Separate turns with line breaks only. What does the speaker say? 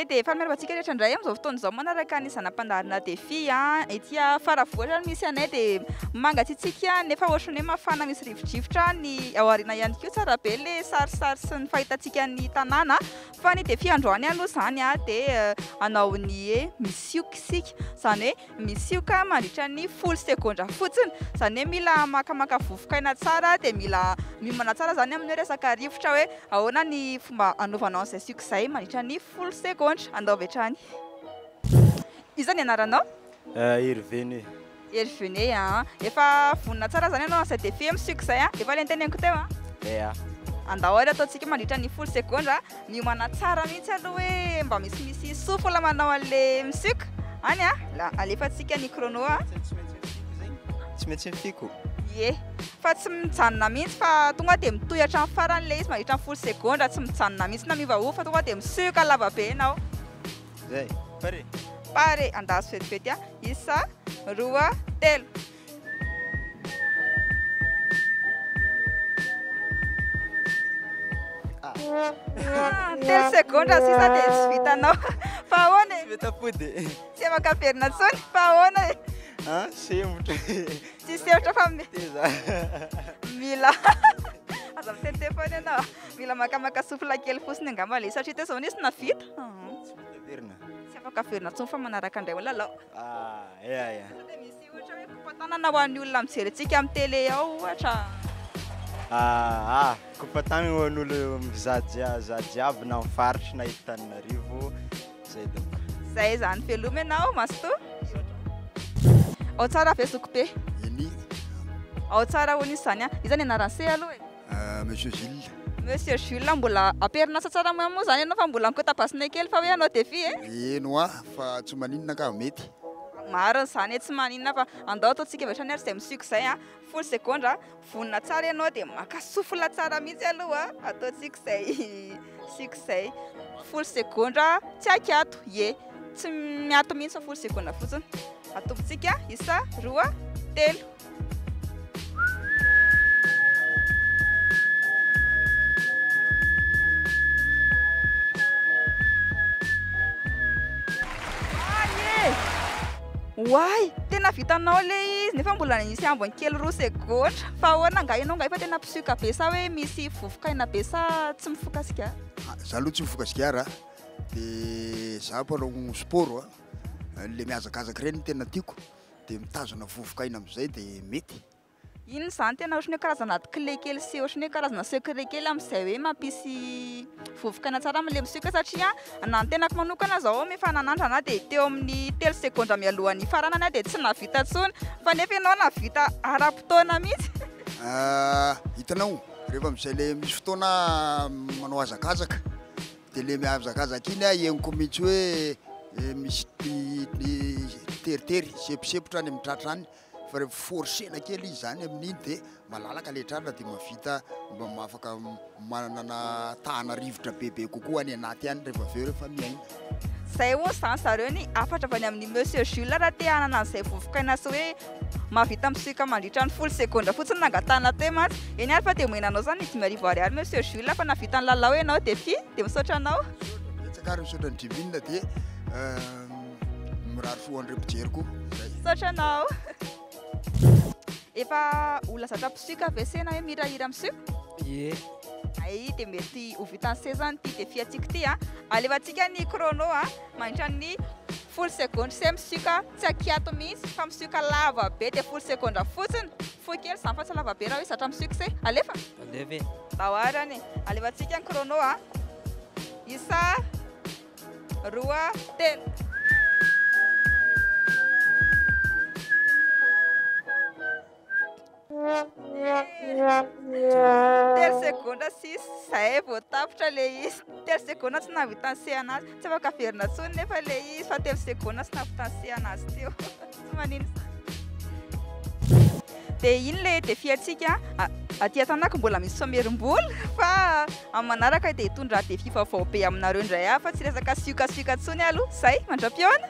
dia fanameravantsika rehetra indray amin'izao fotoana izao manaraka ny zanam-pandaharina Defy ety Faravohitra misy anay dia mangatsiatsika nefa ohatrany hoe mafana misy rivodrivotra ny ao aoriana ihany koa tsara be ilay sarisary sy ny fahitantsika ny tanàna fa ny Defy androany aloha izany dia hanao ny hoe misioka isika izany hoe misioka mandritra ny 10 sekondra fotsiny izany hoe mila makamaka vovokaina tsara dia mila miomana tsara zany amin'ny resaka rivotra hoe ahoana ny fomba anaovanao an'izay sioka izay mandritra ny 10 sekondra andao avy hatrany. Iza ny anaranao?
Hervé.
Hervé efa vonona tsara zany ianao an'izay Defy misioka izay efa ilay teneniko teo andao ary ataontsika mandritra ny 10 sekondra miomana tsara mihitsy aloha hoe mba misimisy sofola manao an'ilay misioka any alefantsika ny chrono
tsy maintsy mifiko
fa tsy mijanona mihitsy fa tonga dia mitohy hatramin'ny farany ilay izy mandritra ny 10 sekondra tsy mijanona mihitsy na mivaova fa tonga dia misioka lava be ianao.
Zay,
pare andazo fetifety isa, roa, telo. Telo sekondra sisa dia tsy vitanao fa ahoana tsy afaka perina intsony fa ahoana
sembotra
tsy sembotra fa mila aza mitete foana ianao mila makamaka sofila kely fosiny angamba le satria teo zao nisy navita tsy afaka verina intsony fa manaraka indray lalao misy ohatra hoe kopatanana ho an'ny olona mijery antsika amin'ny télé ao ohatra
kofatana ho an'olo mizaha jiaby na mifaritra na Antananarivo zay donko
zay zany veloma ianao masto ao tsara ve sokope ao tsara ho nisy zany iza ny anaran'se aloha
Monsieur Gilles.
Monsieur Jules mbola aperinasa tsara moa zany ianao fa mbola mikotapasinay kely fa hoe anao Defy
eno fa tsy maninona ka mety
marina zany tsy maninona fa andao ataontsika vetra ny ary izay misioka izay 10 sekondra vonona tsara ianao dia makasofila tsara mihitsy aloha ataontsika izay siok izay 10 sekondra tsy akiato tsy miato mihitsy fa 10 sekondra fotsiny atombontsika isa roa telo. Why? Tena vitanao le izy nefa mbola nisy ambony kely 2 sekondra fa ahoana nga ianao nga efa tena mpisioka be sa hoe misy vovokaina be sa tsy mifoka sigara?
Za aloha tsy mifoka sigara dia za mpanao sport le mihazakazaka ireny tena tiako dia mitazona vovokaina amin'izay dia mety.
Ino zany tena ohatrany hoe karazana clé kely sy ohatrany hoe karazana secret kely amin'izay hoe mampisy vovokaina tsara amin'ilay misioka satria na ny tenako manokana zao mifananandrana dia teo amin'ny 3 sekondra mialohan'ny faranana dia tsy navita intsony fa nefa ianao navita ara-potoana mihitsy.
Hitanao rehefa amin'izay le misy fotoana manao hazakazaka dia le mihazakazaka iny eniko mihitsy hoe misy teritery seposepotra any amin'ny tratra any fa rehefa forsena kely izy zany amin'iny dia malalaka le tratra dia mavita mba mafaka manana tahana rivotra bebe kokoa any anaty any rehefa aveo rehefa miaina.
Zay hoy zany zareo ny afatra avy any amin'ny Monsieur Jules raha te hanana an'izay vovokaina sy hoe mavita misioka mandritra ny 10 sekondra fotsiny nangatana teo mantsy eny ary fa dia omenanao zany 5,000 ariary Monsieur Jules fa navita ny lalao ianao Defy dia misaotra anao.
Tsakary misaotra ny divine dia mirary fo andre mpijery koa.
Misaotra anao. Efa olona zatra mpisioka avesena hoe mirahira misioka? Ay dia mety ho vitan'ny sezany ty Defy atsika ty alefantsika ny chrono mandritra ny 10 sekondra se misioka tsy akiato mihitsy fa misioka lava be dia 10 sekondra fotsiny fo kely zany fa tsy lava be raha hoe zatra misioka se alefa tahoarany alefantsika ny chrono isa roa telo. Telo sekondra sisa zay vao tapitra le izy 3 sekondra tsy nahavita ny se anazy tsy afaka verina intsony nefa le izy fa 3 sekondra tsy nahavita ny se anazy teo tsy manino dia iny le Defy atsika aty an-tanàko mbola misy somerim-bola fa amin'ny manaraka dia hitondra Defy vaovao be aminareo indray fa tsy resaka siokasioka intsony aloha zay mandram-piona.